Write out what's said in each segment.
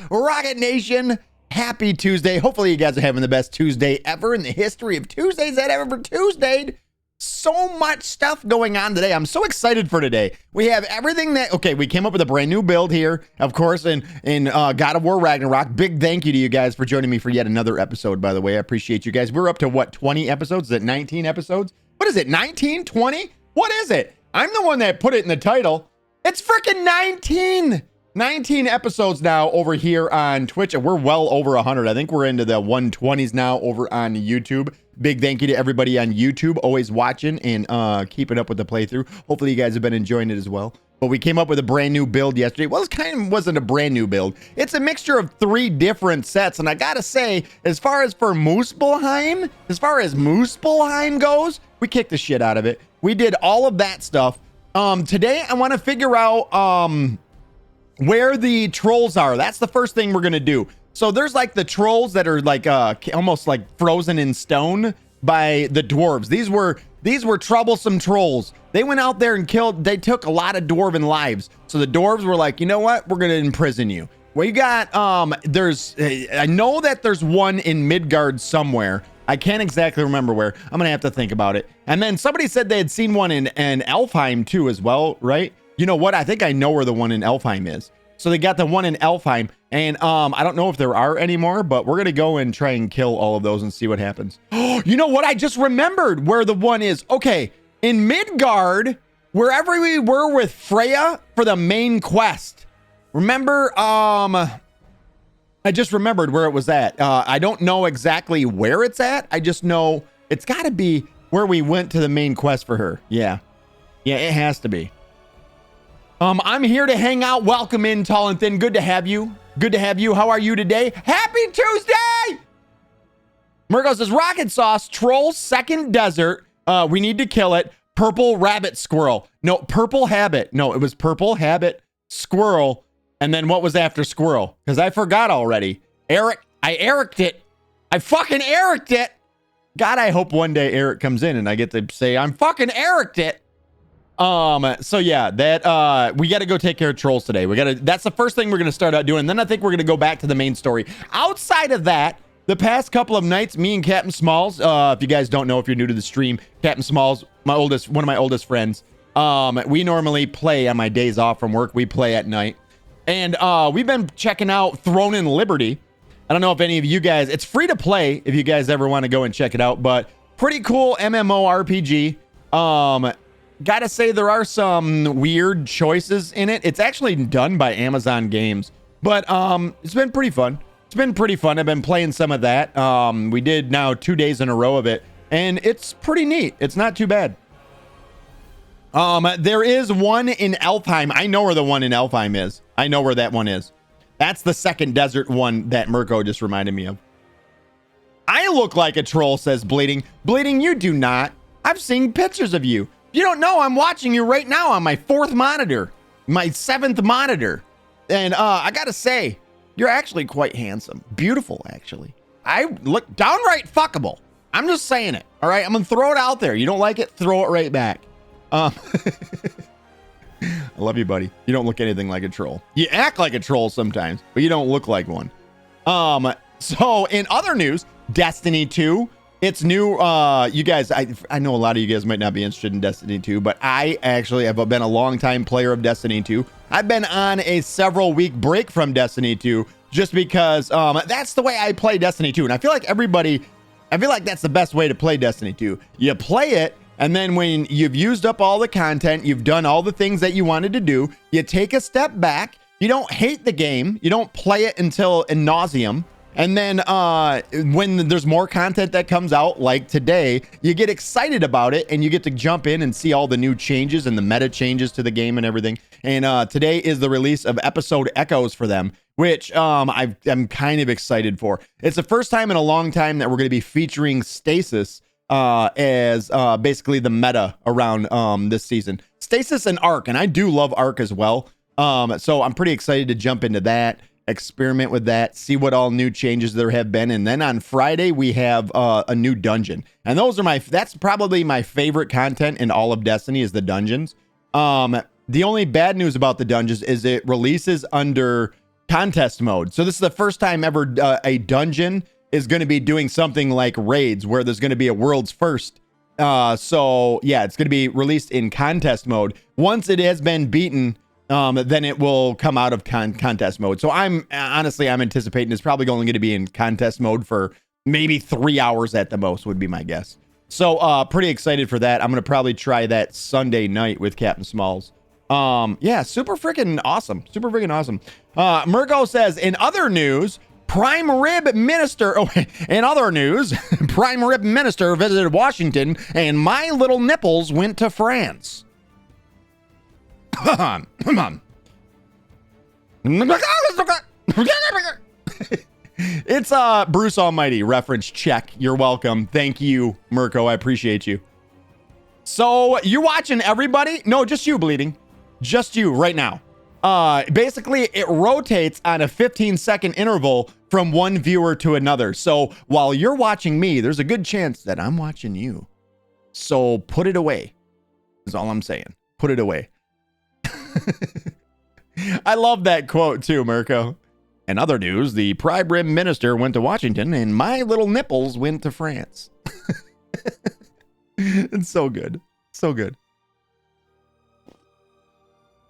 Rocket Nation, happy Tuesday. Hopefully you guys are having the best Tuesday ever in the history of Tuesdays that ever Tuesdayed. So much stuff going on today. I'm so excited for today. We have everything that, okay, we came up with a brand new build here, of course, in God of War Ragnarok. Big thank you to you guys for joining me for yet another episode, by the way. I appreciate you guys. We're up to, what, 20 episodes? Is it 19 episodes? What is it, 19, 20? What is it? I'm the one that put it in the title. It's freaking 19. 19 episodes now over here on Twitch, and we're well over 100. I think we're into the 120s now over on YouTube. Big thank you to everybody on YouTube, always watching and keeping up with the playthrough. Hopefully you guys have been enjoying it as well. But we came up with a brand new build yesterday. Well, it wasn't a brand new build. It's a mixture of 3 different sets. And I gotta say, as far as Muspelheim goes, we kicked the shit out of it. We did all of that stuff. Today I want to figure out where the trolls are. That's the first thing we're gonna do. So there's like the trolls that are like almost like frozen in stone by the dwarves. These were troublesome trolls. They went out there and they took a lot of dwarven lives. So the dwarves were like, you know what? We're gonna imprison you. We got I know that there's one in Midgard somewhere. I can't exactly remember where. I'm gonna have to think about it. And then somebody said they had seen one in Elfheim too as well, right? You know what? I think I know where the one in Elfheim is. So they got the one in Elfheim, and I don't know if there are anymore, but we're gonna go and try and kill all of those and see what happens. Oh, you know what? I just remembered where the one is. Okay, in Midgard, wherever we were with Freya for the main quest. Remember? I just remembered where it was at. I don't know exactly where it's at. I just know it's got to be where we went to the main quest for her. Yeah, it has to be. I'm here to hang out. Welcome in, Tall and Thin. Good to have you. Good to have you. How are you today? Happy Tuesday! Murgo says, Rockitsauce, troll, second desert. We need to kill it. Purple rabbit squirrel. No, purple habit. No, it was purple habit squirrel. And then what was after squirrel? Because I forgot already. I Eric'd it. I fucking Eric'd it. God, I hope one day Eric comes in and I get to say, I'm fucking Eric'd it. So yeah, that we got to go take care of trolls today. That's the first thing we're gonna start out doing. And then I think we're gonna go back to the main story. Outside of that, the past couple of nights, me and Captain Smalls, if you guys don't know, if you're new to the stream, Captain Smalls, one of my oldest friends, we normally play on my days off from work. We play at night, and we've been checking out Throne in Liberty. I don't know if any of you guys, it's free to play if you guys ever want to go and check it out, but pretty cool MMORPG. Gotta say, there are some weird choices in it. It's actually done by Amazon Games, but it's been pretty fun. I've been playing some of that. We did now 2 days in a row of it, and it's pretty neat. It's not too bad. There is one in Elfheim. I know where the one in Elfheim is. I know where that one is. That's the second desert one that Mirko just reminded me of. I look like a troll, says Bleeding. Bleeding, you do not. I've seen pictures of you. You don't know, I'm watching you right now on my 4th monitor, my 7th monitor. And I gotta say, you're actually quite handsome. Beautiful, actually. I look downright fuckable. I'm just saying it, all right? I'm gonna throw it out there. You don't like it, throw it right back. I love you, buddy. You don't look anything like a troll. You act like a troll sometimes, but you don't look like one. So in other news, Destiny 2. It's new. You guys, I know a lot of you guys might not be interested in Destiny 2, but I actually have been a long time player of Destiny 2. I've been on a several week break from Destiny 2 just because that's the way I play Destiny 2. And I feel like that's the best way to play Destiny 2. You play it, and then when you've used up all the content, you've done all the things that you wanted to do, you take a step back. You don't hate the game. You don't play it until ad nauseum. And then when there's more content that comes out, like today, you get excited about it and you get to jump in and see all the new changes and the meta changes to the game and everything. And today is the release of episode Echoes for them, which I'm kind of excited for. It's the first time in a long time that we're going to be featuring Stasis as basically the meta around this season. Stasis and Arc, and I do love Arc as well. So I'm pretty excited to jump into that, experiment with that, see what all new changes there have been. And then on Friday we have a new dungeon, and that's probably my favorite content in all of Destiny is the dungeons. The only bad news about the dungeons is it releases under contest mode. So this is the first time ever a dungeon is going to be doing something like raids, where there's going to be a world's first. So yeah, it's going to be released in contest mode. Once it has been beaten, then it will come out of contest mode. So I'm anticipating it's probably only going to be in contest mode for maybe 3 hours at the most, would be my guess. So pretty excited for that. I'm going to probably try that Sunday night with Captain Smalls. Yeah, super freaking awesome. Super freaking awesome. Mirko says, in other news, Prime Rib Minister, in other news, Prime Rib Minister visited Washington and my little nipples went to France. Come on. It's Bruce Almighty reference check. You're welcome. Thank you, Mirko. I appreciate you. So you watching everybody? No, just you, Bleeding. Just you right now. Basically, it rotates on a 15-second interval from one viewer to another. So while you're watching me, there's a good chance that I'm watching you. So put it away, is all I'm saying. Put it away. I love that quote too, Mirko. In other news, the Prime Rib Minister went to Washington and my little nipples went to France. It's so good. So good.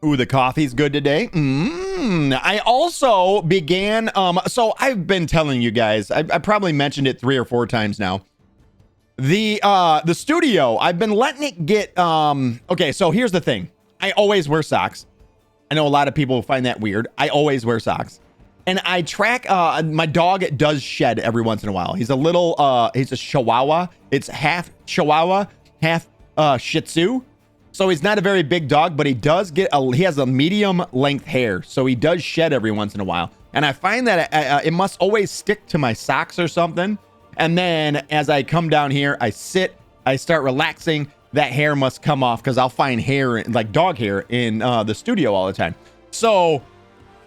Ooh, the coffee's good today. I also began, so I've been telling you guys, I probably mentioned it 3 or 4 times now. The studio, I've been letting it get, okay, so here's the thing. I always wear socks. I know a lot of people find that weird. I always wear socks. And I track, my dog does shed every once in a while. He's a little, he's a Chihuahua. It's half Chihuahua, half Shih Tzu. So he's not a very big dog, but he does get he has a medium length hair. So he does shed every once in a while. And I find that it must always stick to my socks or something. And then as I come down here, I sit, I start relaxing. That hair must come off because I'll find hair, like dog hair, in the studio all the time. So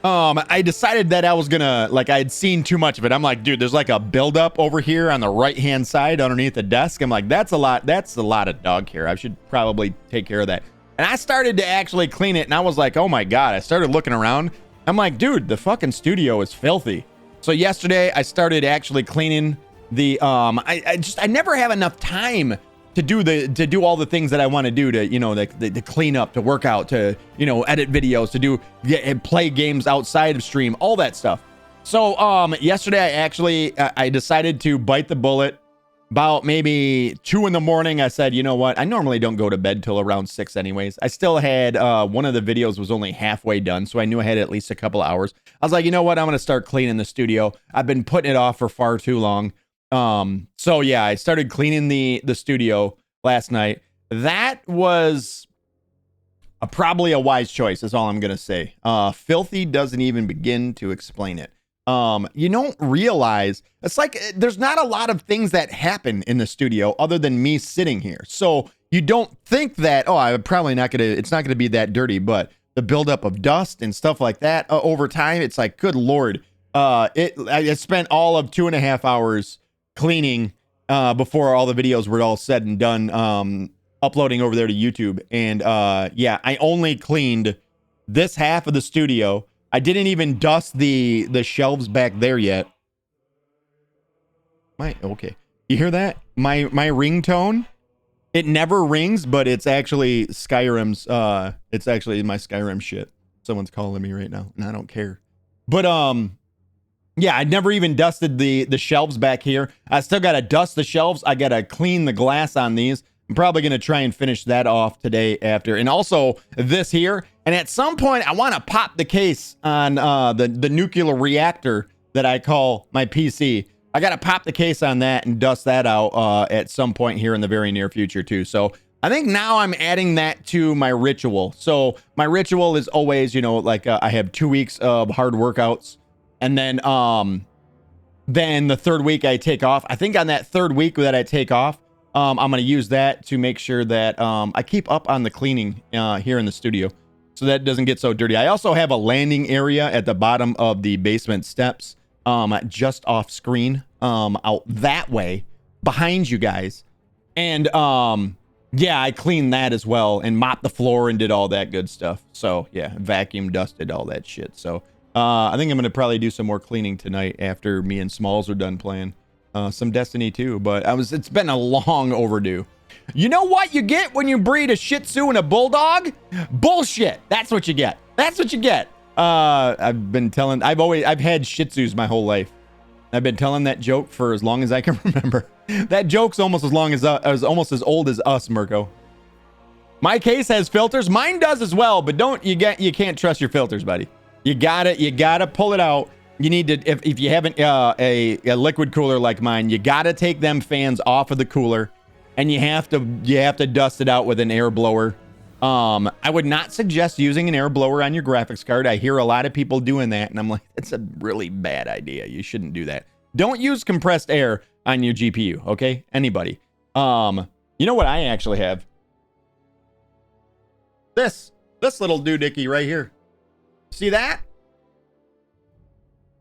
I decided that I was gonna, like, I had seen too much of it. I'm like, dude, there's like a buildup over here on the right-hand side underneath the desk. I'm like, that's a lot of dog hair. I should probably take care of that. And I started to actually clean it, and I was like, oh my God. I started looking around. I'm like, dude, the fucking studio is filthy. So yesterday I started actually cleaning the, I never have enough time to do all the things that I want to do to, you know, the clean up, to work out, to, you know, edit videos, to do, play games outside of stream, all that stuff. So yesterday I decided to bite the bullet. About maybe 2 in the morning, I said, you know what, I normally don't go to bed till around 6 anyways. I still had one of the videos was only halfway done, so I knew I had at least a couple hours. I was like, you know what, I'm gonna start cleaning the studio. I've been putting it off for far too long. So yeah, I started cleaning the studio last night. That was probably a wise choice, is all I'm gonna say. Filthy doesn't even begin to explain it. You don't realize, it's like there's not a lot of things that happen in the studio other than me sitting here. So you don't think that, oh, I'm probably not gonna, it's not gonna be that dirty, but the buildup of dust and stuff like that over time, it's like, good Lord. I spent all of 2.5 hours cleaning before all the videos were all said and done, uploading over there to YouTube. And yeah, I only cleaned this half of the studio. I didn't even dust the shelves back there yet. Okay, you hear that? My ringtone, it never rings, but it's actually Skyrim's, it's actually my Skyrim shit. Someone's calling me right now and I don't care. But yeah, I never even dusted the shelves back here. I still got to dust the shelves. I got to clean the glass on these. I'm probably going to try and finish that off today after. And also this here. And at some point, I want to pop the case on the nuclear reactor that I call my PC. I got to pop the case on that and dust that out at some point here in the very near future too. So I think now I'm adding that to my ritual. So my ritual is always, you know, like I have 2 weeks of hard workouts. And then the third week I take off. I think on that third week that I take off, I'm going to use that to make sure that I keep up on the cleaning here in the studio so that it doesn't get so dirty. I also have a landing area at the bottom of the basement steps, just off screen, out that way behind you guys. And yeah, I cleaned that as well and mopped the floor and did all that good stuff. So yeah, vacuum dusted all that shit. So I think I'm gonna probably do some more cleaning tonight after me and Smalls are done playing some Destiny 2. But it's been a long overdue. You know what you get when you breed a Shih Tzu and a Bulldog? Bullshit. That's what you get. That's what you get. I've had Shih Tzus my whole life. I've been telling that joke for as long as I can remember. That joke's almost almost as old as us, Mirko. My case has filters. Mine does as well, but you can't trust your filters, buddy. You gotta pull it out. You need to, if you haven't a liquid cooler like mine, you gotta take them fans off of the cooler, and you have to dust it out with an air blower. I would not suggest using an air blower on your graphics card. I hear a lot of people doing that, and I'm like, it's a really bad idea. You shouldn't do that. Don't use compressed air on your GPU, okay? Anybody. You know what I actually have? This little doohickey right here. See that?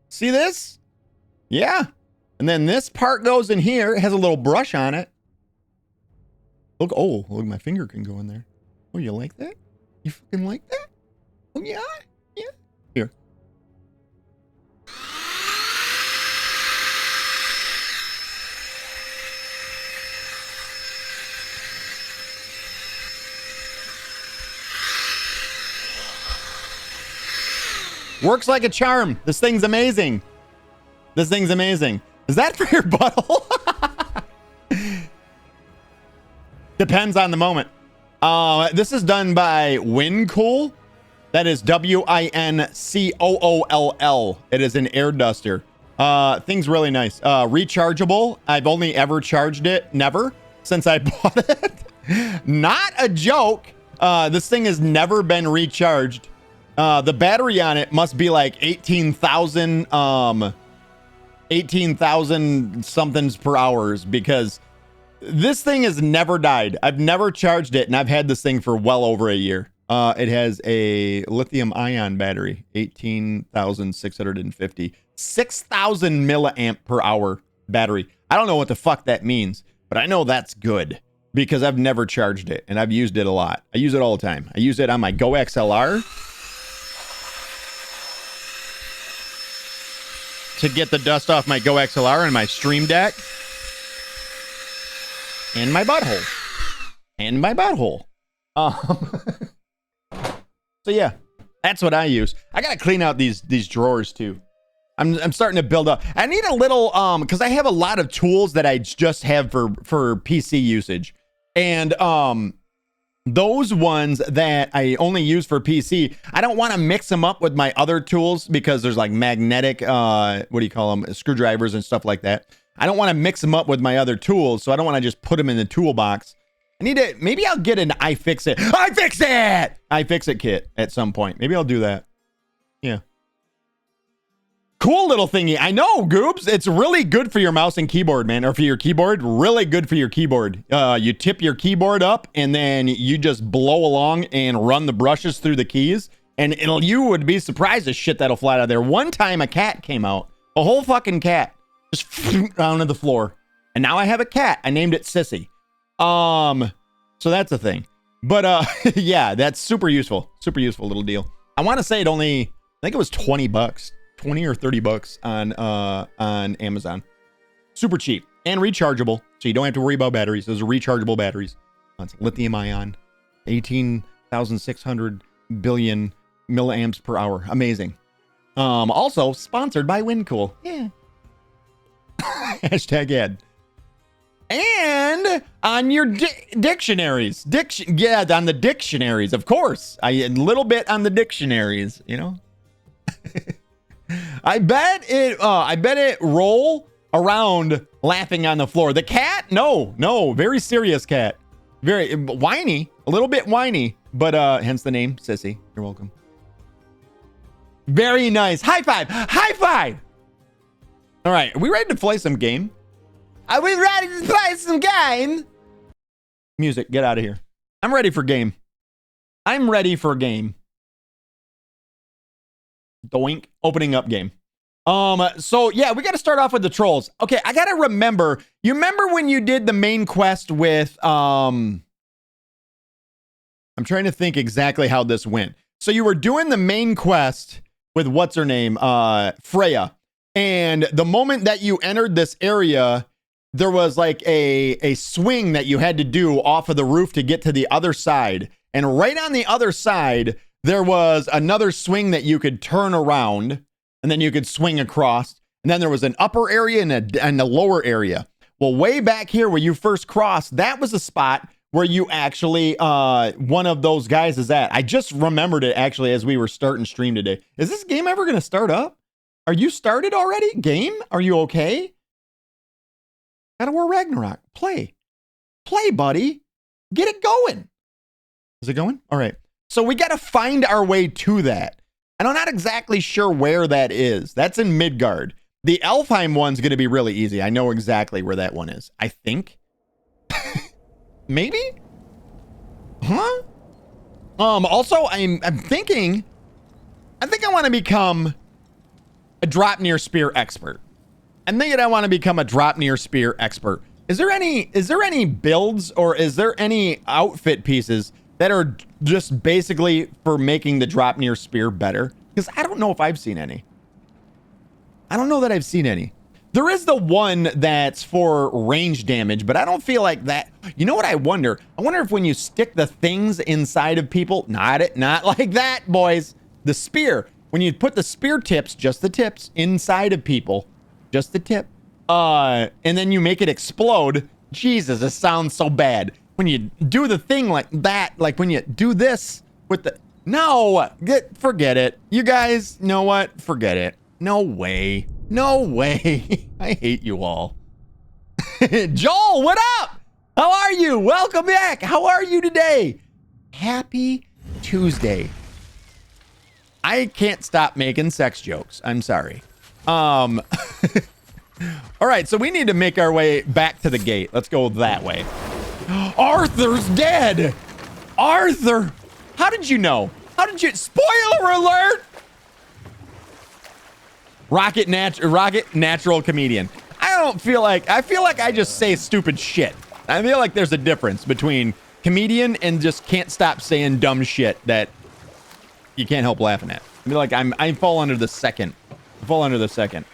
See this? Yeah. And then this part goes in here. It has a little brush on it. Look, my finger can go in there. Oh, you like that? You fucking like that? Oh, yeah? Yeah. Here. Works like a charm. This thing's amazing. This thing's amazing. Is that for your butthole? Depends on the moment. This is done by Wincool. That is Wincoll. It is an air duster. Thing's really nice. Rechargeable. I've only ever charged it. Never. Since I bought it. Not a joke. This thing has never been recharged. The battery on it must be like 18,000 somethings per hours, because this thing has never died. I've never charged it, and I've had this thing for well over a year. It has a lithium ion battery, 18,650, 6,000 milliamp per hour battery. I don't know what the fuck that means, but I know that's good because I've never charged it, and I've used it a lot. I use it all the time. I use it on my Go XLR to get the dust off my Go XLR and my Stream Deck. And my butthole. And my butthole. So yeah, that's what I use. I gotta clean out these drawers too. I'm starting to build up. I need a little because I have a lot of tools that I just have for PC usage. And those ones that I only use for PC, I don't want to mix them up with my other tools because there's like magnetic what do you call them, screwdrivers and stuff like that. I don't want to mix them up with my other tools, so I don't want to just put them in the toolbox. I need to, maybe I'll get an iFixit kit at some point. Maybe I'll do that. Yeah. Cool little thingy. I know, Goobs. It's really good for your mouse and keyboard, man. Or for your keyboard. Really good for your keyboard. You tip your keyboard up, and then you just blow along and run the brushes through the keys. And you would be surprised at shit that'll fly out of there. One time a cat came out. A whole fucking cat. Just down to the floor. And now I have a cat. I named it Sissy. So that's a thing. But yeah, that's super useful. Super useful little deal. I want to say I think it was $20. 20 or 30 bucks on Amazon. Super cheap and rechargeable, so you don't have to worry about batteries. Those are rechargeable batteries. It's lithium ion, 18,600 billion milliamps per hour. Amazing. Also sponsored by Wincool. Yeah. Hashtag ad. And on your dictionaries. Yeah, on the dictionaries, of course. A little bit on the dictionaries, you know. I bet it roll around laughing on the floor. The cat? No, very serious cat. Very whiny, a little bit whiny, but hence the name Sissy. You're welcome. Very nice. High five. High five. All right, are we ready to play some game? Are we ready to play some game? Music, get out of here. I'm ready for game. I'm ready for game. Doink. Opening up game. So yeah, we got to start off with the trolls. Okay, I got to remember. You remember when you did the main quest with I'm trying to think exactly how this went. So you were doing the main quest with what's her name, Freya. And the moment that you entered this area, there was like a swing that you had to do off of the roof to get to the other side. And right on the other side, there was another swing that you could turn around and then you could swing across. And then there was an upper area and a lower area. Well, way back here where you first crossed, that was a spot where you actually, one of those guys is at. I just remembered it actually as we were starting stream today. Is this game ever going to start up? Are you started already? Game? Are you okay? God of War Ragnarok. Play. Play, buddy. Get it going. Is it going? All right. So we got to find our way to that. And I'm not exactly sure where that is. That's in Midgard. The Elfheim one's going to be really easy. I know exactly where that one is. I think. Maybe? Huh? Also, I'm thinking, I think I want to become a drop near spear expert. I'm thinking I want to become a drop near spear expert. Is there any builds or is there any outfit pieces that are just basically for making the drop near spear better? Because I don't know if I've seen any. I don't know that I've seen any. There is the one that's for range damage, but I don't feel like that. You know what I wonder? I wonder if when you stick the things inside of people, not like that, boys. The spear, when you put the spear tips, just the tips inside of people, just the tip, and then you make it explode. Jesus, it sounds so bad. When you do the thing like that, like when you do this with the, no, forget it. You guys know what? Forget it. No way. No way. I hate you all. Joel, what up? How are you? Welcome back. How are you today? Happy Tuesday. I can't stop making sex jokes. I'm sorry. All right, so we need to make our way back to the gate. Let's go that way. Arthur's dead. Arthur. How did you know? How did you? Spoiler alert. Rocket natural comedian. I feel like I just say stupid shit. I feel like there's a difference between comedian and just can't stop saying dumb shit that you can't help laughing at. I feel like I fall under the second. I fall under the second.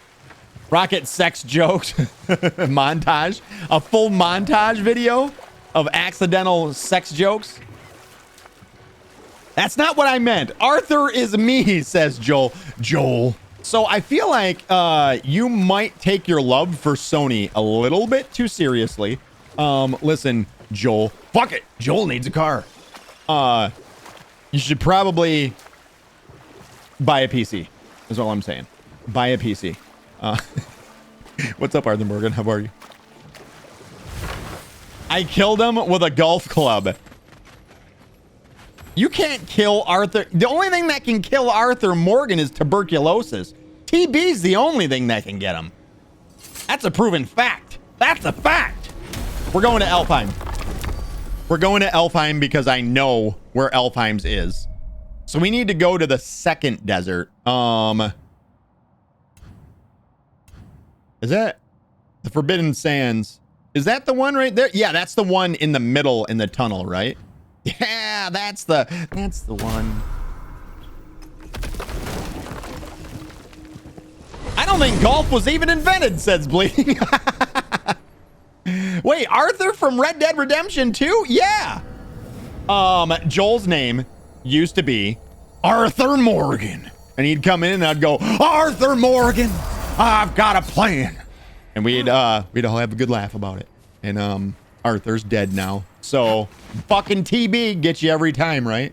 Rocket sex jokes montage. A full montage video of accidental sex jokes. That's not what I meant. Arthur is me, says Joel. Joel. So I feel like you might take your love for Sony a little bit too seriously. Listen, Joel. Fuck it. Joel needs a car. You should probably buy a PC. Is all I'm saying. Buy a PC. What's up, Arthur Morgan? How are you? I killed him with a golf club. You can't kill Arthur. The only thing that can kill Arthur Morgan is tuberculosis. TB's the only thing that can get him. That's a proven fact. That's a fact. We're going to Elfheim. We're going to Elfheim because I know where Elfheim's is. So we need to go to the second desert. Is that the Forbidden Sands? Is that the one right there? Yeah, that's the one in the middle in the tunnel, right? Yeah, that's the one. I don't think golf was even invented, says Bleeding. Wait, Arthur from Red Dead Redemption 2? Yeah. Joel's name used to be Arthur Morgan. And he'd come in and I'd go, Arthur Morgan, I've got a plan. And we'd all have a good laugh about it. And Arthur's dead now. So fucking TB gets you every time, right?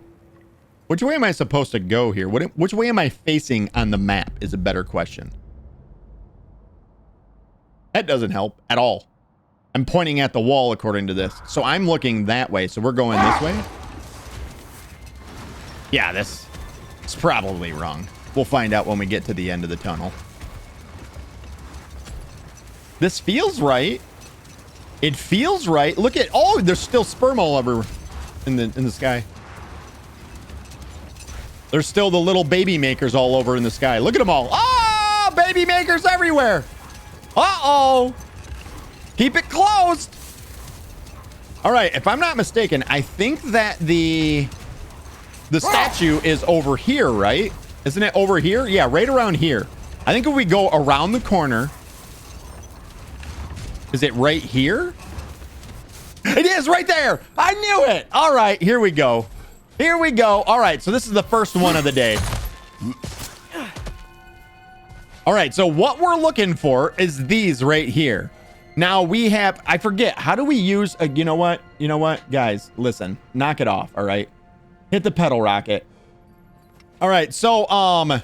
Which way am I supposed to go here? Which way am I facing on the map is a better question. That doesn't help at all. I'm pointing at the wall according to this. So I'm looking that way. So we're going this way. Yeah, this is probably wrong. We'll find out when we get to the end of the tunnel. This feels right. It feels right. Look at, oh, there's still sperm all over in the sky. There's still the little baby makers all over in the sky. Look at them all. Ah, baby makers everywhere. Uh-oh. Keep it closed. All right, if I'm not mistaken, I think that the statue is over here, right? Isn't it over here? Yeah, right around here. I think if we go around the corner. Is it right here? It is right there. I knew it. All right, here we go. Here we go. All right, so this is the first one of the day. All right, so what we're looking for is these right here. Now we have, I forget, how do we use a, you know what? You know what? Guys, listen, knock it off, all right? Hit the pedal rocket. All right, so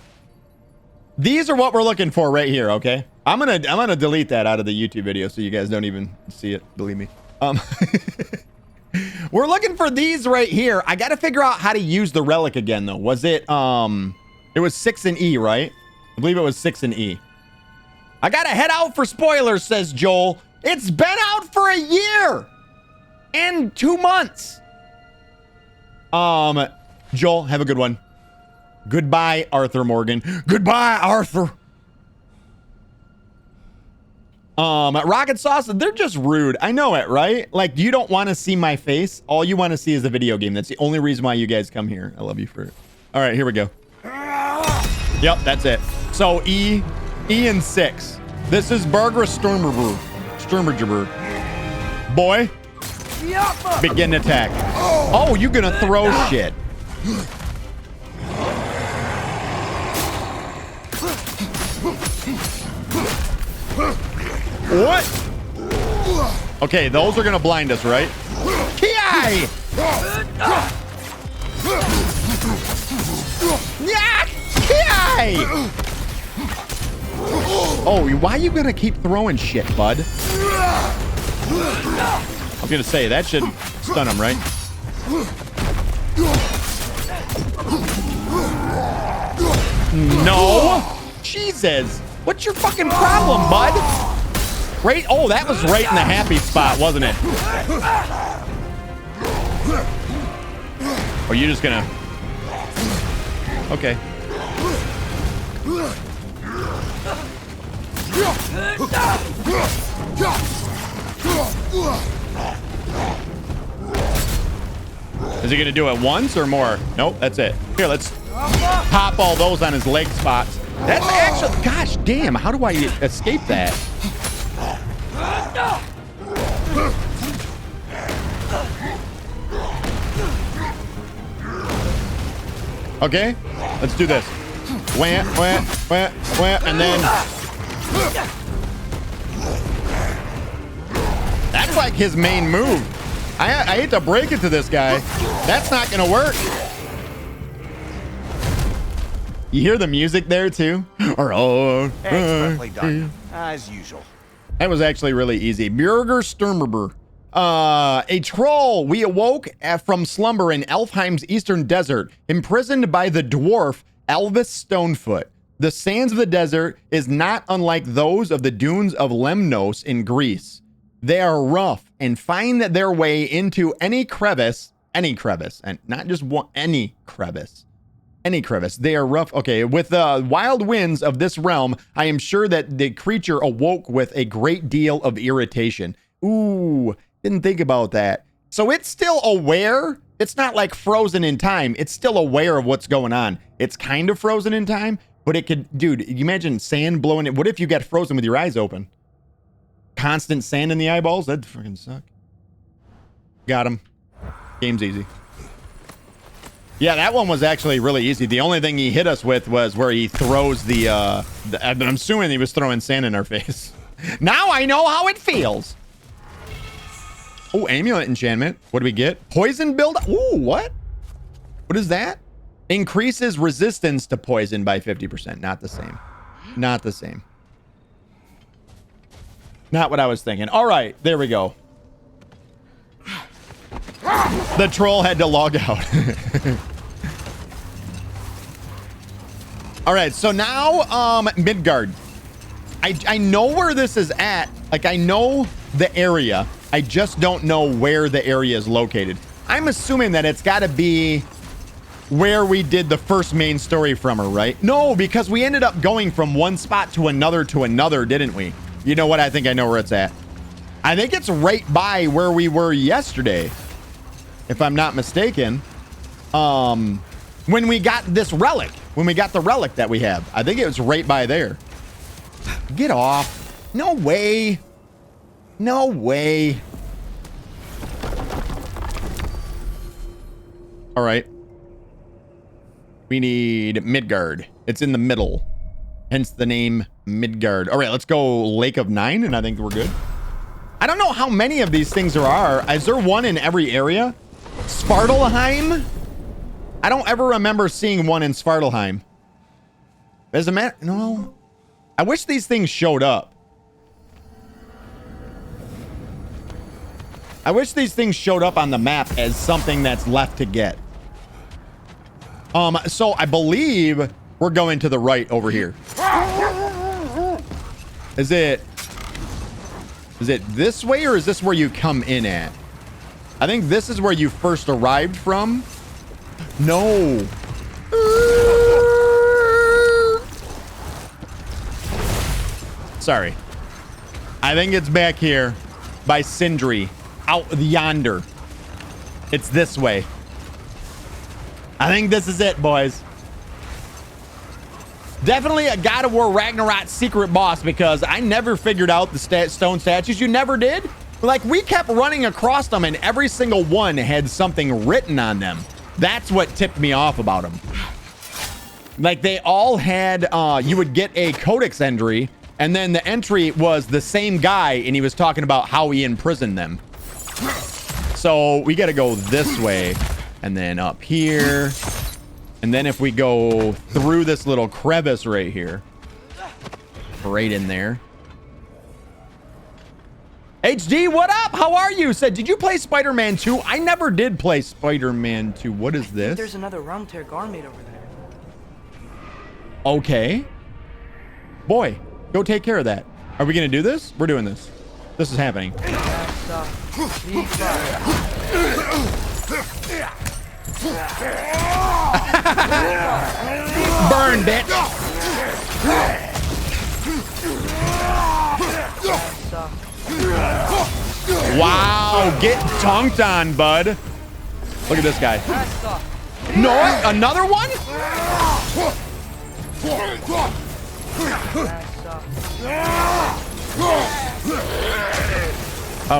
these are what we're looking for right here, okay? I'm gonna delete that out of the YouTube video so you guys don't even see it, believe me. We're looking for these right here. I gotta figure out how to use the relic again though. Was it it was 6 and E, right? I believe it was 6 and E. I gotta head out for spoilers, says Joel. It's been out for a year and 2 months. Joel, have a good one. Goodbye, Arthur Morgan. Goodbye, Arthur. Rockitsauce, they're just rude. I know it, right? Like, you don't want to see my face. All you want to see is a video game. That's the only reason why you guys come here. I love you for it. All right, here we go. Yep, that's it. So E and 6. This is Burger Sturmerberg. Boy. Begin attack. Oh, you're gonna throw shit. What? Okay, those are gonna blind us, right? Ki! Yeah! Ki! Oh, why are you gonna keep throwing shit, bud? I was gonna say, that should stun him, right? No! Jesus! What's your fucking problem, bud? Right? Oh, that was right in the happy spot, wasn't it? Oh, you're just gonna... Okay. Is he gonna do it once or more? Nope, that's it. Here, let's pop all those on his leg spots. That's actually... Gosh damn, how do I escape that? Okay, let's do this. Wham, wham, wham, wham, and then... That's like his main move. I hate to break it to this guy. That's not gonna work. You hear the music there too? Expertly done, as usual. That was actually really easy. Björger Sturmerber. A troll. We awoke from slumber in Elfheim's eastern desert, imprisoned by the dwarf Elvis Stonefoot. The sands of the desert is not unlike those of the dunes of Lemnos in Greece. They are rough and find their way into any crevice, and not just one, any crevice. They are rough. Okay, with the wild winds of this realm, I am sure that the creature awoke with a great deal of irritation. Ooh, didn't think about that. So it's still aware. It's not like frozen in time. It's still aware of what's going on. It's kind of frozen in time, but it could, dude, you imagine sand blowing it. What if you got frozen with your eyes open? Constant sand in the eyeballs? That'd freaking suck. Got him. Game's easy. Yeah, that one was actually really easy. The only thing he hit us with was where he throws the I'm assuming he was throwing sand in our face. Now I know how it feels. Oh, amulet enchantment. What do we get? Poison build. Ooh, what? What is that? Increases resistance to poison by 50%. Not the same. Not the same. Not what I was thinking. All right, there we go. The troll had to log out. All right, so now Midgard. I know where this is at. Like, I know the area. I just don't know where the area is located. I'm assuming that it's got to be where we did the first main story from her, right? No, because we ended up going from one spot to another, didn't we? You know what? I think I know where it's at. I think it's right by where we were yesterday, if I'm not mistaken. When we got this relic. when we got the relic that we have. I think it was right by there. Get off. No way. No way. All right. We need Midgard. It's in the middle. Hence the name Midgard. All right, let's go Lake of Nine, and I think we're good. I don't know how many of these things there are. Is there one in every area? Svartalheim? I don't ever remember seeing one in Svartalheim. As a matter, no. I wish these things showed up. I wish these things showed up on the map as something that's left to get. So I believe we're going to the right over here. Is it this way, or is this where you come in at? I think this is where you first arrived from. No. Sorry. I think it's back here by Sindri, out yonder. It's this way. I think this is it, boys. Definitely a God of War Ragnarok secret boss, because I never figured out the stone statues. You never did? Like, we kept running across them, and every single one had something written on them. That's what tipped me off about them. Like, they all had, you would get a codex entry, and then the entry was the same guy, and he was talking about how he imprisoned them. So we got to go this way, and then up here. And then if we go through this little crevice right here, right in there. HD, what up? How are you? Said, did you play Spider-Man 2? I never did play Spider-Man 2. What is this? There's another realm tear garment over there. Okay. Boy, go take care of that. Are we going to do this? We're doing this. This is happening. Burn, bitch. Wow, get dunked on, bud. Look at this guy. No, another one?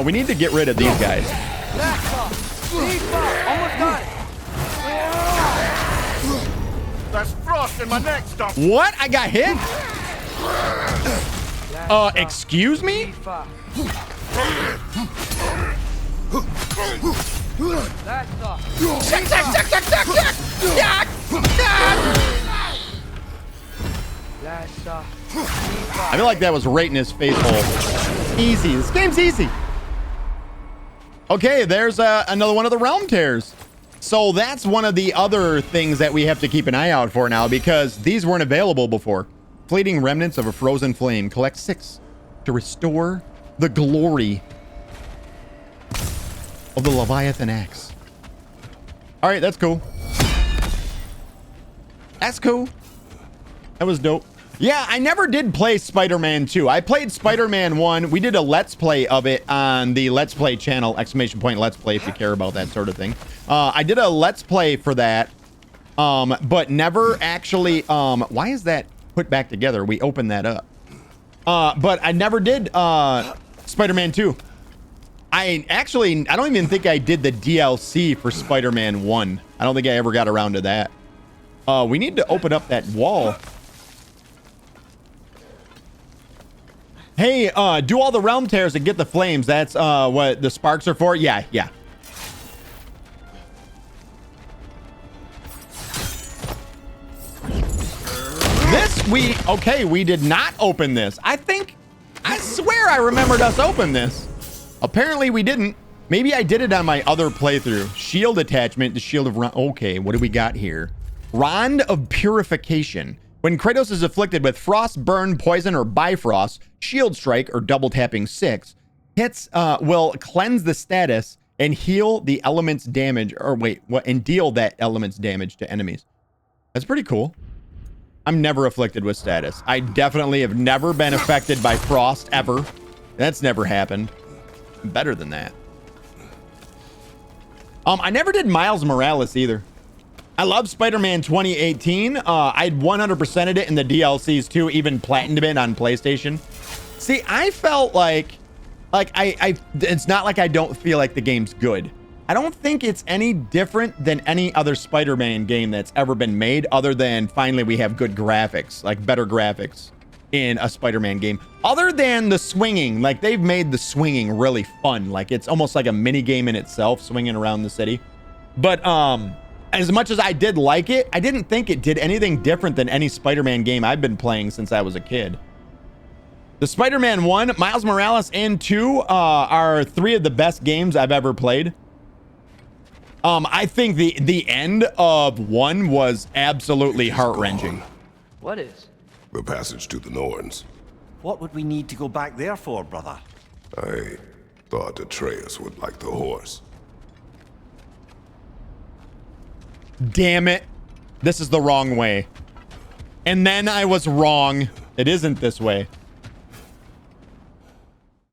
We need to get rid of these guys. Almost got it. There's frost in my neck, stuff. What? I got hit? Excuse me? I feel like that was right in his face hole. Easy. This game's easy. Okay, there's another one of the realm tears. So that's one of the other things that we have to keep an eye out for now, because these weren't available before. Fleeting remnants of a frozen flame. Collect 6 to restore the glory of the Leviathan axe. All right, that's cool. That's cool. That was dope. Yeah, I never did play Spider-Man 2. I played Spider-Man 1. We did a Let's Play of it on the Let's Play channel, ! Let's Play, if you care about that sort of thing. I did a Let's Play for that, but never actually, why is that put back together? We opened that up. But I never did Spider-Man 2. I don't even think I did the DLC for Spider-Man 1. I don't think I ever got around to that. We need to open up that wall. Hey, do all the realm tears and get the flames. That's what the sparks are for. Yeah. We did not open this. I swear I remembered us open this. Apparently we didn't. Maybe I did it on my other playthrough. Shield attachment to Shield of... Okay, what do we got here? Rond of Purification. When Kratos is afflicted with frost, burn, poison, or bifrost, shield strike, or double tapping 6, hits will cleanse the status and heal the element's damage, and deal that element's damage to enemies. That's pretty cool. I'm never afflicted with status. I definitely have never been affected by frost, ever. That's never happened. Better than that. I never did Miles Morales either. I love Spider-Man 2018. I'd 100%ed it in the DLCs too, even platinumed it on PlayStation. See, I felt like it's not like I don't feel like the game's good. I don't think it's any different than any other Spider-Man game that's ever been made, other than finally we have good graphics, like better graphics in a Spider-Man game. Other than the swinging, like they've made the swinging really fun. Like it's almost like a mini game in itself, swinging around the city. But as much as I did like it, I didn't think it did anything different than any Spider-Man game I've been playing since I was a kid. The Spider-Man 1, Miles Morales, and 2 are 3 of the best games I've ever played. I think the end of 1 was absolutely heart-wrenching. What is? The passage to the Norns. What would we need to go back there for, brother? I thought Atreus would like the horse. Damn it. This is the wrong way. And then I was wrong. It isn't this way.